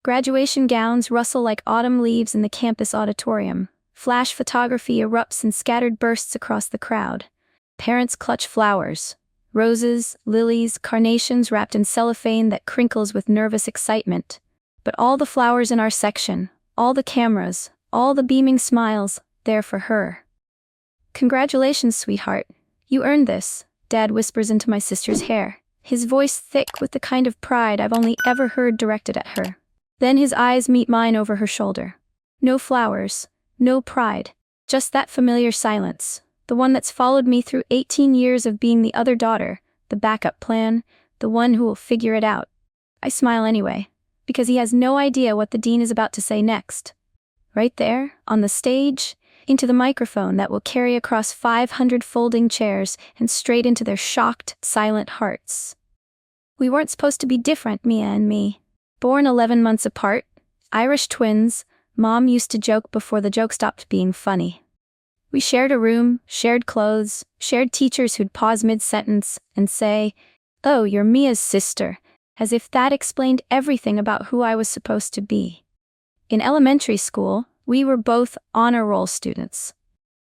Graduation gowns rustle like autumn leaves in the campus auditorium. Flash photography erupts in scattered bursts across the crowd. Parents clutch flowers. Roses, lilies, carnations wrapped in cellophane that crinkles with nervous excitement. But all the flowers in our section, all the cameras, all the beaming smiles, there for her. "Congratulations, sweetheart. You earned this," Dad whispers into my sister's hair, his voice thick with the kind of pride I've only ever heard directed at her. Then his eyes meet mine over her shoulder. No flowers, no pride, just that familiar silence, the one that's followed me through 18 years of being the other daughter, the backup plan, the one who will figure it out. I smile anyway, because he has no idea what the dean is about to say next. Right there, on the stage, into the microphone that will carry across 500 folding chairs and straight into their shocked, silent hearts. We weren't supposed to be different, Mia and me. Born 11 months apart, Irish twins, Mom used to joke before the joke stopped being funny. We shared a room, shared clothes, shared teachers who'd pause mid-sentence and say, "Oh, you're Mia's sister," as if that explained everything about who I was supposed to be. In elementary school, we were both honor roll students.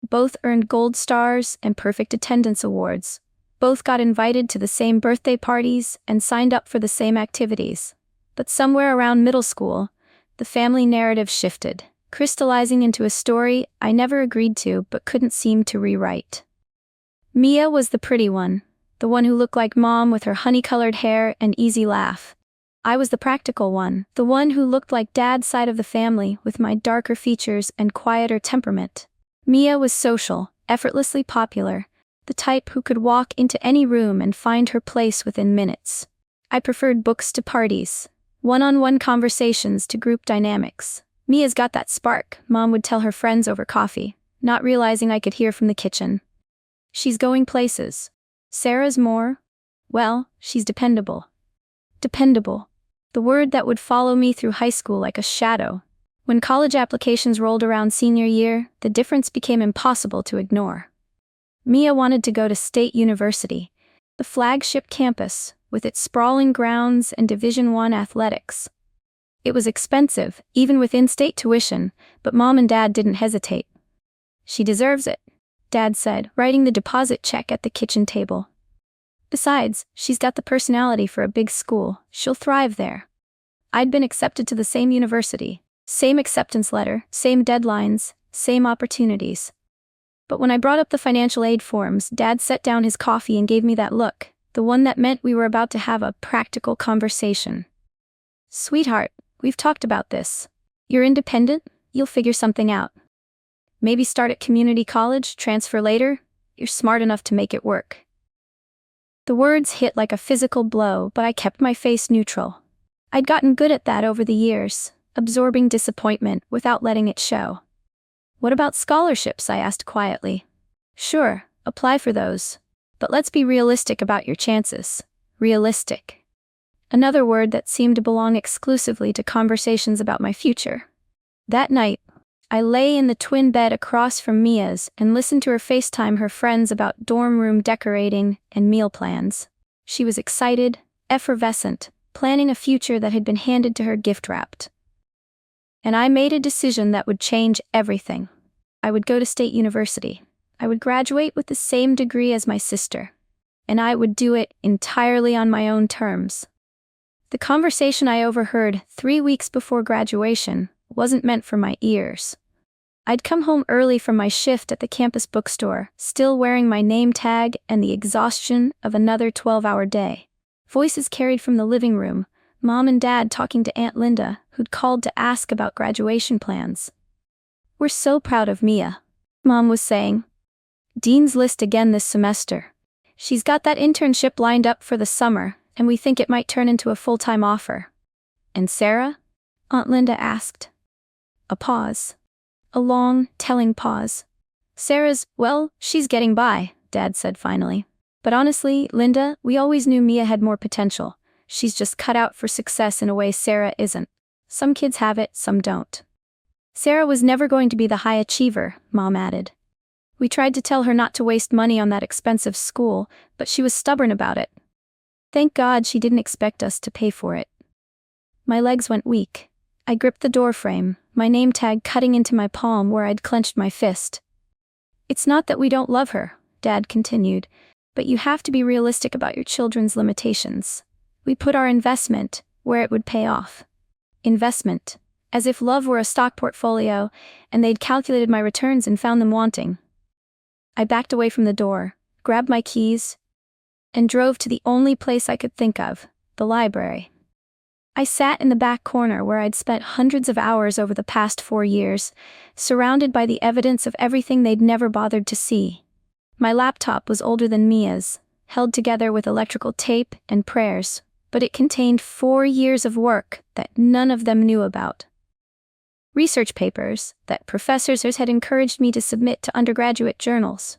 Both earned gold stars and perfect attendance awards. Both got invited to the same birthday parties and signed up for the same activities. But somewhere around middle school, the family narrative shifted, crystallizing into a story I never agreed to but couldn't seem to rewrite. Mia was the pretty one, the one who looked like Mom with her honey-colored hair and easy laugh. I was the practical one, the one who looked like Dad's side of the family with my darker features and quieter temperament. Mia was social, effortlessly popular, the type who could walk into any room and find her place within minutes. I preferred books to parties, one-on-one conversations to group dynamics. Mia's got that spark, Mom would tell her friends over coffee, not realizing I could hear from the kitchen. She's going places. Sarah's more, well, she's dependable. Dependable. The word that would follow me through high school like a shadow. When college applications rolled around senior year, the difference became impossible to ignore. Mia wanted to go to State University, the flagship campus, with its sprawling grounds and Division I athletics. It was expensive, even with in-state tuition, but Mom and Dad didn't hesitate. "She deserves it," Dad said, writing the deposit check at the kitchen table. "Besides, she's got the personality for a big school. She'll thrive there." I'd been accepted to the same university, same acceptance letter, same deadlines, same opportunities. But when I brought up the financial aid forms, Dad set down his coffee and gave me that look, the one that meant we were about to have a practical conversation. "Sweetheart, we've talked about this. You're independent, you'll figure something out. Maybe start at community college, transfer later. You're smart enough to make it work." The words hit like a physical blow, but I kept my face neutral. I'd gotten good at that over the years, absorbing disappointment without letting it show. "What about scholarships?" I asked quietly. "Sure, apply for those. But let's be realistic about your chances." Realistic. Another word that seemed to belong exclusively to conversations about my future. That night, I lay in the twin bed across from Mia's and listened to her FaceTime her friends about dorm room decorating and meal plans. She was excited, effervescent, planning a future that had been handed to her gift-wrapped. And I made a decision that would change everything. I would go to State University. I would graduate with the same degree as my sister. And I would do it entirely on my own terms. The conversation I overheard 3 weeks before graduation wasn't meant for my ears. I'd come home early from my shift at the campus bookstore, still wearing my name tag and the exhaustion of another 12-hour day. Voices carried from the living room, Mom and Dad talking to Aunt Linda, who'd called to ask about graduation plans. "We're so proud of Mia," Mom was saying. "Dean's List again this semester. She's got that internship lined up for the summer, and we think it might turn into a full-time offer." "And Sarah?" Aunt Linda asked. A pause. A long, telling pause. "Sarah's, well, she's getting by," Dad said finally. "But honestly, Linda, we always knew Mia had more potential. She's just cut out for success in a way Sarah isn't. Some kids have it, some don't." "Sarah was never going to be the high achiever," Mom added. "We tried to tell her not to waste money on that expensive school, but she was stubborn about it. Thank God she didn't expect us to pay for it." My legs went weak. I gripped the doorframe, my name tag cutting into my palm where I'd clenched my fist. "It's not that we don't love her," Dad continued, "but you have to be realistic about your children's limitations. We put our investment where it would pay off." Investment. As if love were a stock portfolio, and they'd calculated my returns and found them wanting. I backed away from the door, grabbed my keys, and drove to the only place I could think of, the library. I sat in the back corner where I'd spent hundreds of hours over the past 4 years, surrounded by the evidence of everything they'd never bothered to see. My laptop was older than Mia's, held together with electrical tape and prayers, but it contained 4 years of work that none of them knew about. Research papers that professors had encouraged me to submit to undergraduate journals.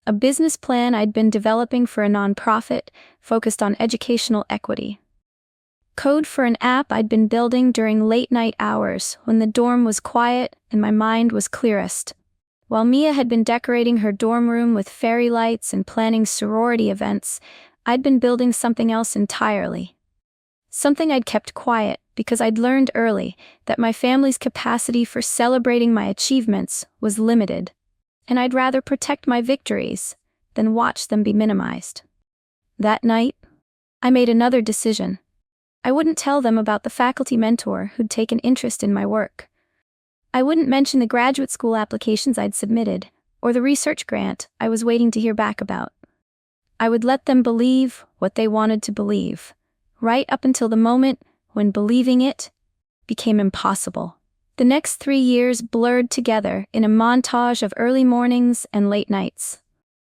A business plan I'd been developing for a nonprofit focused on educational equity. Code for an app I'd been building during late-night hours when the dorm was quiet and my mind was clearest. While Mia had been decorating her dorm room with fairy lights and planning sorority events, I'd been building something else entirely. Something I'd kept quiet because I'd learned early that my family's capacity for celebrating my achievements was limited, and I'd rather protect my victories than watch them be minimized. That night, I made another decision. I wouldn't tell them about the faculty mentor who'd taken interest in my work. I wouldn't mention the graduate school applications I'd submitted, or the research grant I was waiting to hear back about. I would let them believe what they wanted to believe, right up until the moment when believing it became impossible. The next 3 years blurred together in a montage of early mornings and late nights.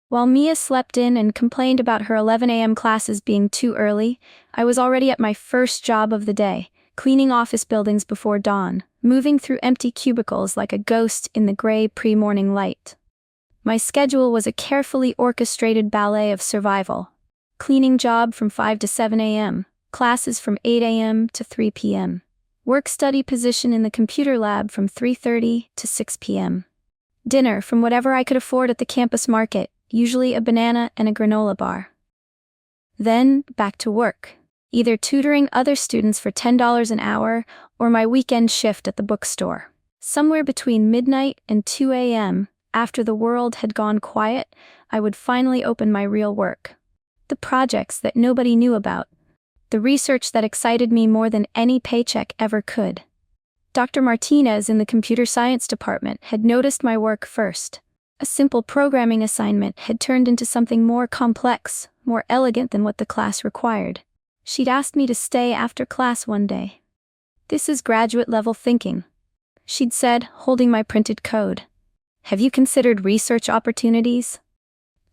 While Mia slept in and complained about her 11 a.m. classes being too early, I was already at my first job of the day, cleaning office buildings before dawn, moving through empty cubicles like a ghost in the gray pre-morning light. My schedule was a carefully orchestrated ballet of survival. Cleaning job from 5 to 7 a.m., classes from 8 a.m. to 3 p.m. Work-study position in the computer lab from 3:30 to 6 p.m. Dinner from whatever I could afford at the campus market, usually a banana and a granola bar. Then, back to work, either tutoring other students for $10 an hour or my weekend shift at the bookstore. Somewhere between midnight and 2 a.m., after the world had gone quiet, I would finally open my real work. The projects that nobody knew about. The research that excited me more than any paycheck ever could. Dr. Martinez in the computer science department had noticed my work first. A simple programming assignment had turned into something more complex, more elegant than what the class required. She'd asked me to stay after class one day. "This is graduate-level thinking," she'd said, holding my printed code. "Have you considered research opportunities?"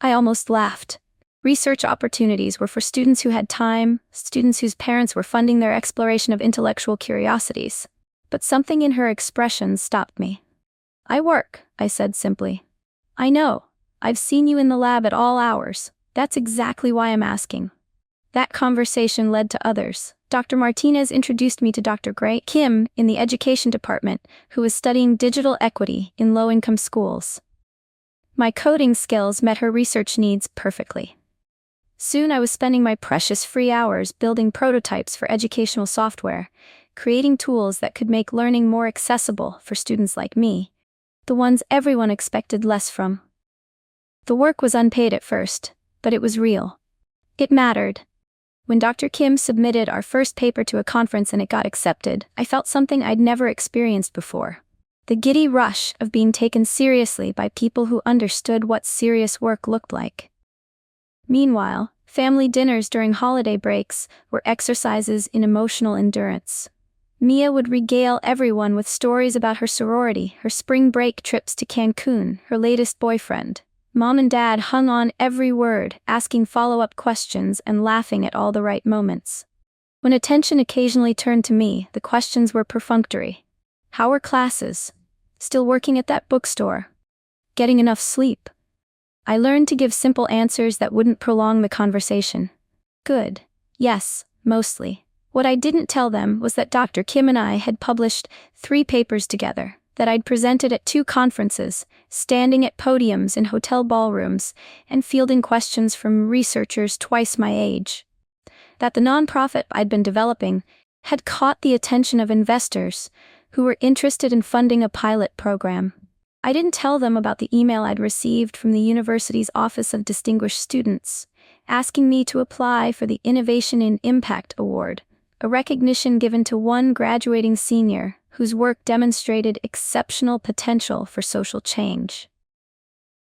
I almost laughed. Research opportunities were for students who had time, students whose parents were funding their exploration of intellectual curiosities. But something in her expression stopped me. "I work," I said simply. "I know. I've seen you in the lab at all hours. That's exactly why I'm asking." That conversation led to others. Dr. Martinez introduced me to Dr. Gray Kim in the education department, who was studying digital equity in low-income schools. My coding skills met her research needs perfectly. Soon I was spending my precious free hours building prototypes for educational software, creating tools that could make learning more accessible for students like me, the ones everyone expected less from. The work was unpaid at first, but it was real. It mattered. When Dr. Kim submitted our first paper to a conference and it got accepted, I felt something I'd never experienced before. The giddy rush of being taken seriously by people who understood what serious work looked like. Meanwhile, family dinners during holiday breaks were exercises in emotional endurance. Mia would regale everyone with stories about her sorority, her spring break trips to Cancun, her latest boyfriend. Mom and Dad hung on every word, asking follow-up questions and laughing at all the right moments. When attention occasionally turned to me, the questions were perfunctory. How were classes? Still working at that bookstore? Getting enough sleep? I learned to give simple answers that wouldn't prolong the conversation. Good. Yes, mostly. What I didn't tell them was that Dr. Kim and I had published 3 papers together, that I'd presented at 2 conferences, standing at podiums in hotel ballrooms, and fielding questions from researchers twice my age. That the nonprofit I'd been developing, had caught the attention of investors who were interested in funding a pilot program. I didn't tell them about the email I'd received from the university's Office of Distinguished Students, asking me to apply for the Innovation in Impact Award, a recognition given to one graduating senior whose work demonstrated exceptional potential for social change.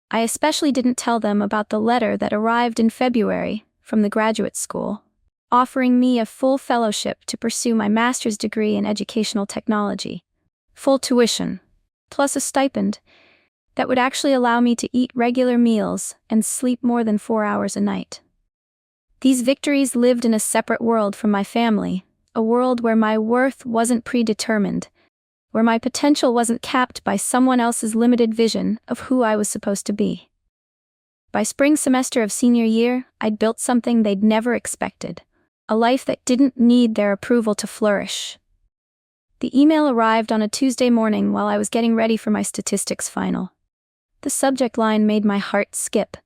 I especially didn't tell them about the letter that arrived in February from the graduate school, offering me a full fellowship to pursue my master's degree in educational technology, full tuition, plus a stipend that would actually allow me to eat regular meals and sleep more than 4 hours a night. These victories lived in a separate world from my family, a world where my worth wasn't predetermined, where my potential wasn't capped by someone else's limited vision of who I was supposed to be. By spring semester of senior year, I'd built something they'd never expected, a life that didn't need their approval to flourish. The email arrived on a Tuesday morning while I was getting ready for my statistics final. The subject line made my heart skip.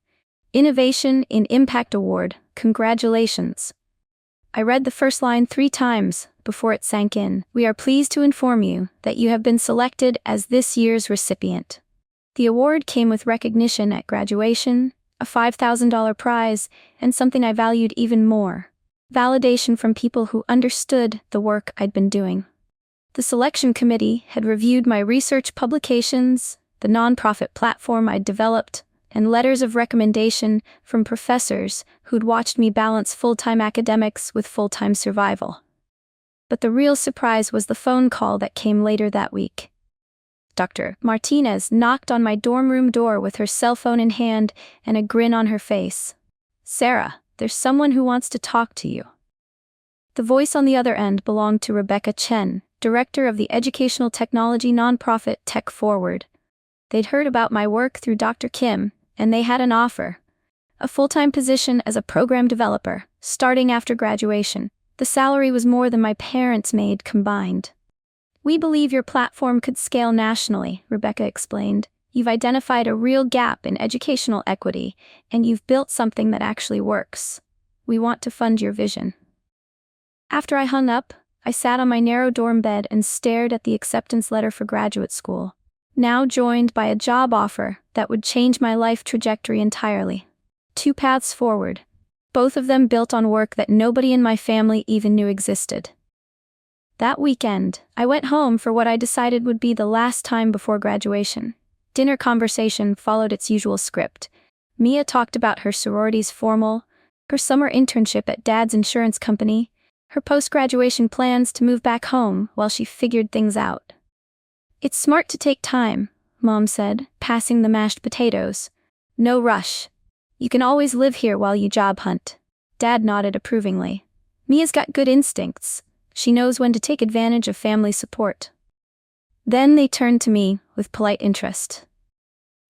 Innovation in Impact Award, congratulations. I read the first line 3 times before it sank in. We are pleased to inform you that you have been selected as this year's recipient. The award came with recognition at graduation, a $5,000 prize, and something I valued even more: validation from people who understood the work I'd been doing. The selection committee had reviewed my research publications, the nonprofit platform I'd developed, and letters of recommendation from professors who'd watched me balance full-time academics with full-time survival. But the real surprise was the phone call that came later that week. Dr. Martinez knocked on my dorm room door with her cell phone in hand and a grin on her face. "Sarah, there's someone who wants to talk to you." The voice on the other end belonged to Rebecca Chen, director of the educational technology nonprofit Tech Forward. They'd heard about my work through Dr. Kim, and they had an offer: a full-time position as a program developer, starting after graduation. The salary was more than my parents made combined. "We believe your platform could scale nationally," Rebecca explained. "You've identified a real gap in educational equity, and you've built something that actually works. We want to fund your vision." After I hung up, I sat on my narrow dorm bed and stared at the acceptance letter for graduate school, now joined by a job offer that would change my life trajectory entirely. 2 paths forward, both of them built on work that nobody in my family even knew existed. That weekend, I went home for what I decided would be the last time before graduation. Dinner conversation followed its usual script. Mia talked about her sorority's formal, her summer internship at Dad's insurance company, her post-graduation plans to move back home while she figured things out. "It's smart to take time," Mom said, passing the mashed potatoes. "No rush. You can always live here while you job hunt." Dad nodded approvingly. "Mia's got good instincts. She knows when to take advantage of family support." Then they turned to me with polite interest.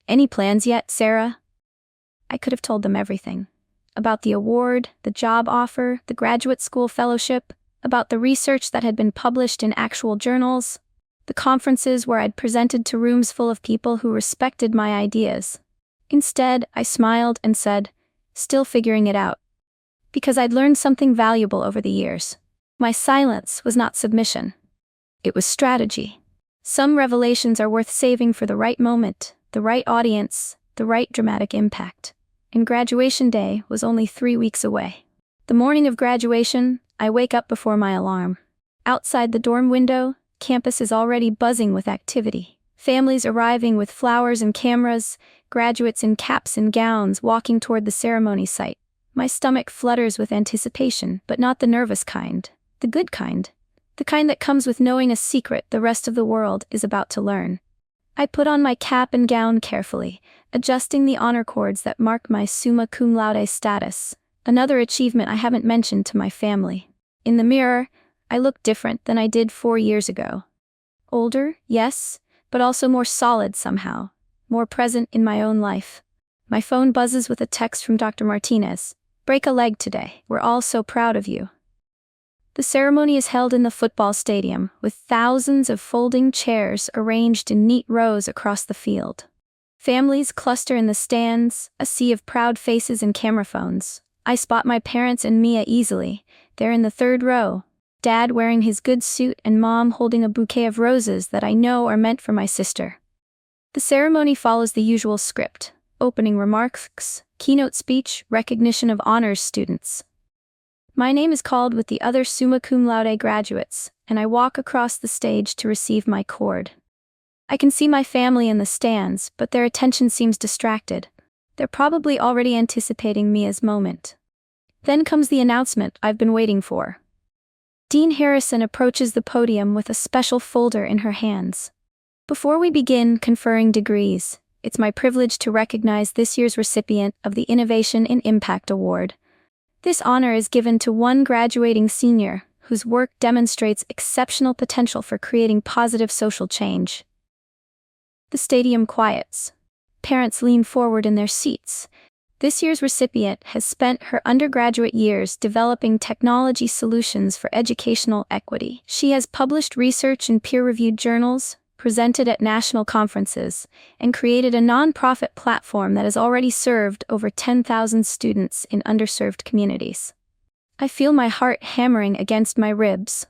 "Any plans yet, Sarah?" I could have told them everything. About the award, the job offer, the graduate school fellowship, about the research that had been published in actual journals, the conferences where I'd presented to rooms full of people who respected my ideas. Instead, I smiled and said, "Still figuring it out." Because I'd learned something valuable over the years. My silence was not submission. It was strategy. Some revelations are worth saving for the right moment, the right audience, the right dramatic impact. And graduation day was only 3 weeks away. The morning of graduation, I wake up before my alarm. Outside the dorm window, campus is already buzzing with activity. Families arriving with flowers and cameras, graduates in caps and gowns walking toward the ceremony site. My stomach flutters with anticipation, but not the nervous kind, the good kind. The kind that comes with knowing a secret the rest of the world is about to learn. I put on my cap and gown carefully, adjusting the honor cords that mark my summa cum laude status, another achievement I haven't mentioned to my family. In the mirror, I look different than I did 4 years ago. Older, yes, but also more solid somehow, more present in my own life. My phone buzzes with a text from Dr. Martinez. "Break a leg today. We're all so proud of you." The ceremony is held in the football stadium, with thousands of folding chairs arranged in neat rows across the field. Families cluster in the stands, a sea of proud faces and camera phones. I spot my parents and Mia easily. They're in the 3rd row. Dad wearing his good suit and Mom holding a bouquet of roses that I know are meant for my sister. The ceremony follows the usual script: opening remarks, keynote speech, recognition of honors students. My name is called with the other summa cum laude graduates, and I walk across the stage to receive my cord. I can see my family in the stands, but their attention seems distracted. They're probably already anticipating Mia's moment. Then comes the announcement I've been waiting for. Dean Harrison approaches the podium with a special folder in her hands. Before we begin conferring degrees, it's my privilege to recognize this year's recipient of the Innovation in Impact Award. This honor is given to one graduating senior whose work demonstrates exceptional potential for creating positive social change. The stadium quiets. Parents lean forward in their seats. This year's recipient has spent her undergraduate years developing technology solutions for educational equity. She has published research in peer-reviewed journals, presented at national conferences, and created a nonprofit platform that has already served over 10,000 students in underserved communities. I feel my heart hammering against my ribs.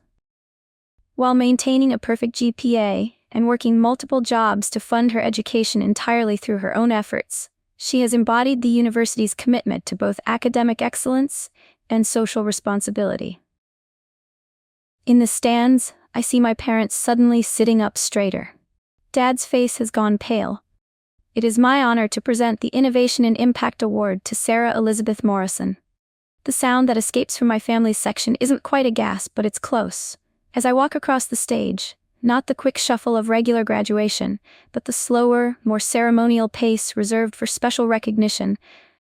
While maintaining a perfect GPA and working multiple jobs to fund her education entirely through her own efforts, she has embodied the university's commitment to both academic excellence and social responsibility. In the stands, I see my parents suddenly sitting up straighter. Dad's face has gone pale. It is my honor to present the Innovation and Impact Award to Sarah Elizabeth Morrison. The sound that escapes from my family's section isn't quite a gasp, but it's close. As I walk across the stage, not the quick shuffle of regular graduation, but the slower, more ceremonial pace reserved for special recognition,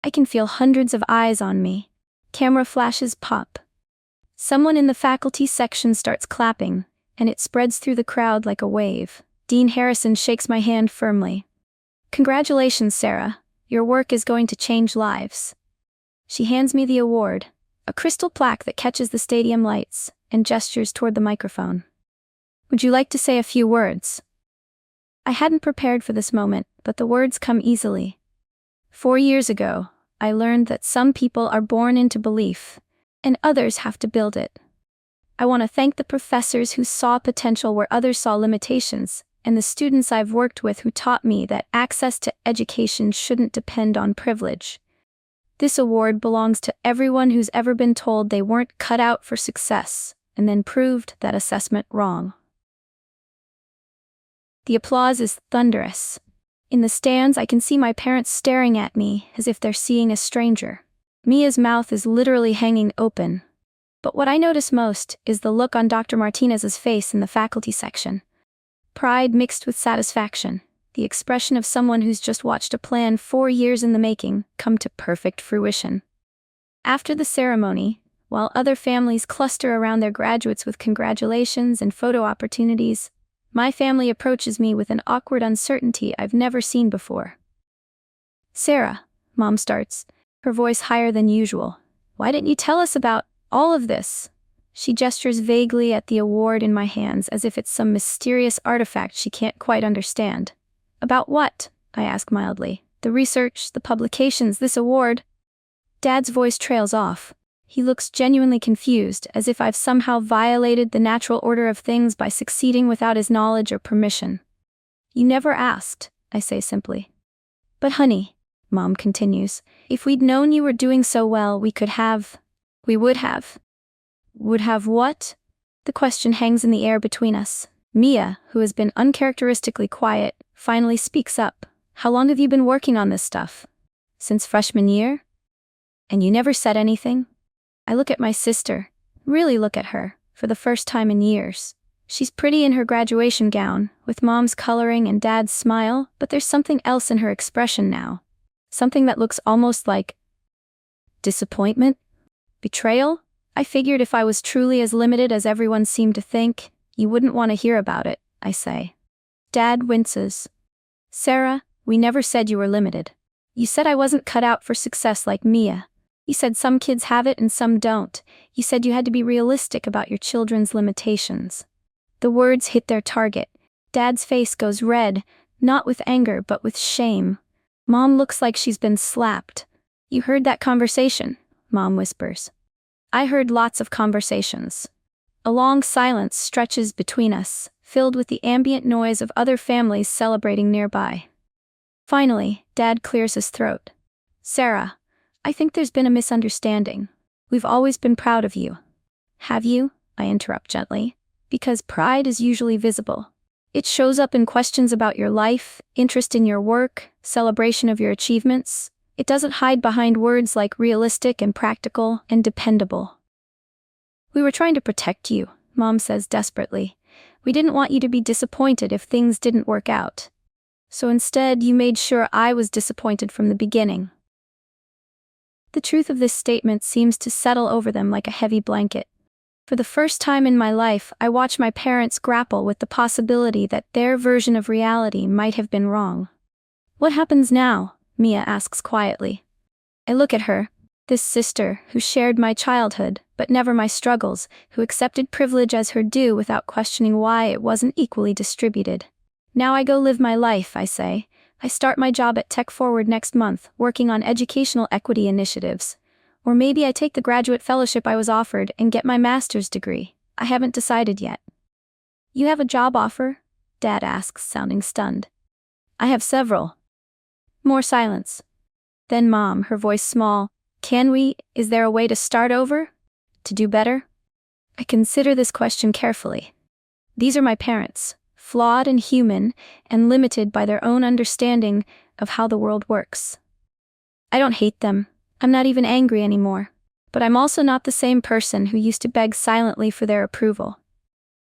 I can feel hundreds of eyes on me. Camera flashes pop. Someone in the faculty section starts clapping, and it spreads through the crowd like a wave. Dean Harrison shakes my hand firmly. "Congratulations, Sarah. Your work is going to change lives." She hands me the award, a crystal plaque that catches the stadium lights, and gestures toward the microphone. "Would you like to say a few words?" I hadn't prepared for this moment, but the words come easily. 4 years ago, I learned that some people are born into belief, and others have to build it. I want to thank the professors who saw potential where others saw limitations, and the students I've worked with who taught me that access to education shouldn't depend on privilege. This award belongs to everyone who's ever been told they weren't cut out for success, and then proved that assessment wrong. The applause is thunderous. In the stands, I can see my parents staring at me as if they're seeing a stranger. Mia's mouth is literally hanging open. But what I notice most is the look on Dr. Martinez's face in the faculty section. Pride mixed with satisfaction, the expression of someone who's just watched a plan 4 years in the making come to perfect fruition. After the ceremony, while other families cluster around their graduates with congratulations and photo opportunities, my family approaches me with an awkward uncertainty I've never seen before. "Sarah," Mom starts, her voice higher than usual, "why didn't you tell us about all of this?" She gestures vaguely at the award in my hands as if it's some mysterious artifact she can't quite understand. "About what?" I ask mildly. "The research, the publications, this award?" Dad's voice trails off. He looks genuinely confused, as if I've somehow violated the natural order of things by succeeding without his knowledge or permission. "You never asked," I say simply. "But honey," Mom continues, "if we'd known you were doing so well, we would have. Would have what?" The question hangs in the air between us. Mia, who has been uncharacteristically quiet, finally speaks up. "How long have you been working on this stuff?" "Since freshman year." "And you never said anything?" I look at my sister, really look at her, for the first time in years. She's pretty in her graduation gown, with Mom's coloring and Dad's smile, but there's something else in her expression now. Something that looks almost like disappointment? Betrayal? I figured if I was truly as limited as everyone seemed to think, you wouldn't want to hear about it, I say. Dad winces. "Sarah, we never said you were limited. You said I wasn't cut out for success like Mia. You said some kids have it and some don't. You said you had to be realistic about your children's limitations." The words hit their target. Dad's face goes red, not with anger but with shame. Mom looks like she's been slapped. "You heard that conversation?" Mom whispers. "I heard lots of conversations. A long silence stretches between us, filled with the ambient noise of other families celebrating nearby. Finally, Dad clears his throat. "Sarah, I think there's been a misunderstanding. We've always been proud of you." "Have you?" I interrupt gently. "Because pride is usually visible. It shows up in questions about your life, interest in your work, celebration of your achievements. It doesn't hide behind words like realistic and practical and dependable." "We were trying to protect you," Mom says desperately. "We didn't want you to be disappointed if things didn't work out. So instead, you made sure I was disappointed from the beginning." The truth of this statement seems to settle over them like a heavy blanket. For the first time in my life, I watch my parents grapple with the possibility that their version of reality might have been wrong. "What happens now?" Mia asks quietly. I look at her, this sister who shared my childhood, but never my struggles, who accepted privilege as her due without questioning why it wasn't equally distributed. "Now I go live my life," I say. "I start my job at Tech Forward next month, working on educational equity initiatives. Or maybe I take the graduate fellowship I was offered and get my master's degree. I haven't decided yet." "You have a job offer?" Dad asks, sounding stunned. "I have several." More silence. Then Mom, her voice small. Is there a way to start over? To do better?" I consider this question carefully. These are my parents, flawed and human, and limited by their own understanding of how the world works. I don't hate them. I'm not even angry anymore. But I'm also not the same person who used to beg silently for their approval.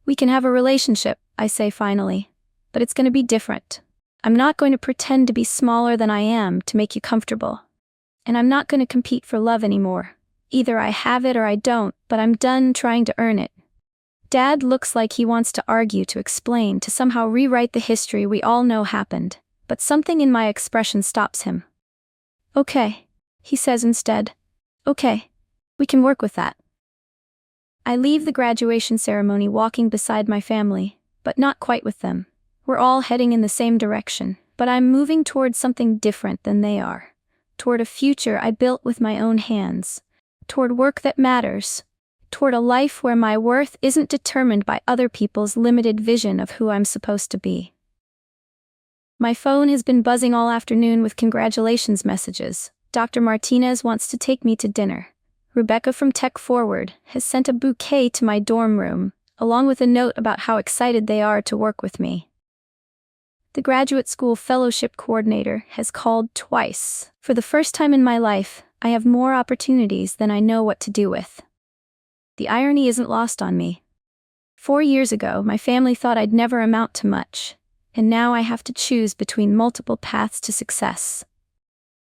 "We can have a relationship," I say finally. "But it's going to be different. I'm not going to pretend to be smaller than I am to make you comfortable. And I'm not going to compete for love anymore. Either I have it or I don't, but I'm done trying to earn it." Dad looks like he wants to argue, to explain, to somehow rewrite the history we all know happened, but something in my expression stops him. "Okay," he says instead. "Okay, we can work with that." I leave the graduation ceremony walking beside my family, but not quite with them. We're all heading in the same direction, but I'm moving toward something different than they are. Toward a future I built with my own hands. Toward work that matters. Toward a life where my worth isn't determined by other people's limited vision of who I'm supposed to be. My phone has been buzzing all afternoon with congratulations messages. Dr. Martinez wants to take me to dinner. Rebecca from Tech Forward has sent a bouquet to my dorm room, along with a note about how excited they are to work with me. The graduate school fellowship coordinator has called twice. For the first time in my life, I have more opportunities than I know what to do with. The irony isn't lost on me. 4 years ago, my family thought I'd never amount to much, and now I have to choose between multiple paths to success.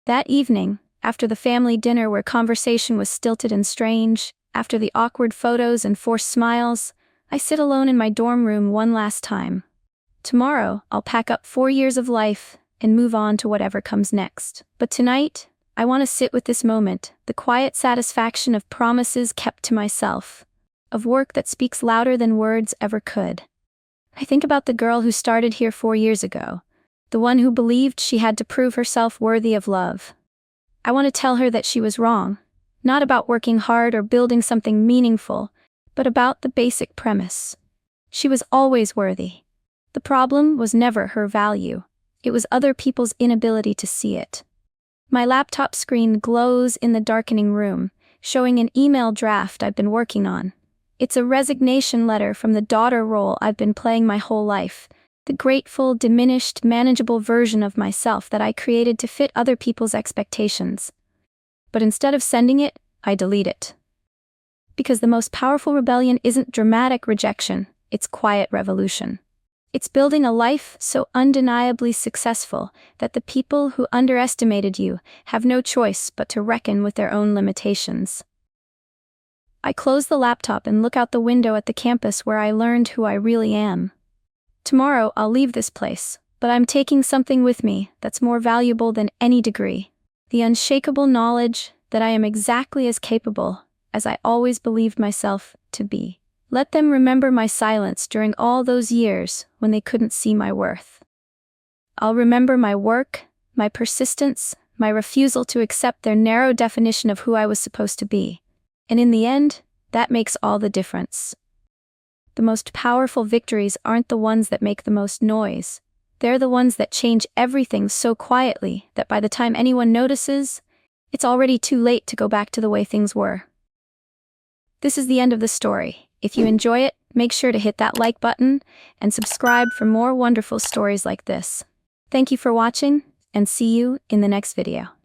That evening, after the family dinner where conversation was stilted and strange, after the awkward photos and forced smiles, I sit alone in my dorm room one last time. Tomorrow, I'll pack up 4 years of life and move on to whatever comes next. But tonight, I want to sit with this moment, the quiet satisfaction of promises kept to myself, of work that speaks louder than words ever could. I think about the girl who started here 4 years ago, the one who believed she had to prove herself worthy of love. I want to tell her that she was wrong, not about working hard or building something meaningful, but about the basic premise. She was always worthy. The problem was never her value. It was other people's inability to see it. My laptop screen glows in the darkening room, showing an email draft I've been working on. It's a resignation letter from the daughter role I've been playing my whole life, the grateful, diminished, manageable version of myself that I created to fit other people's expectations. But instead of sending it, I delete it. Because the most powerful rebellion isn't dramatic rejection, it's quiet revolution. It's building a life so undeniably successful that the people who underestimated you have no choice but to reckon with their own limitations. I close the laptop and look out the window at the campus where I learned who I really am. Tomorrow I'll leave this place, but I'm taking something with me that's more valuable than any degree. The unshakable knowledge that I am exactly as capable as I always believed myself to be. Let them remember my silence during all those years when they couldn't see my worth. I'll remember my work, my persistence, my refusal to accept their narrow definition of who I was supposed to be. And in the end, that makes all the difference. The most powerful victories aren't the ones that make the most noise. They're the ones that change everything so quietly that by the time anyone notices, it's already too late to go back to the way things were. This is the end of the story. If you enjoy it, make sure to hit that like button and subscribe for more wonderful stories like this. Thank you for watching, and see you in the next video.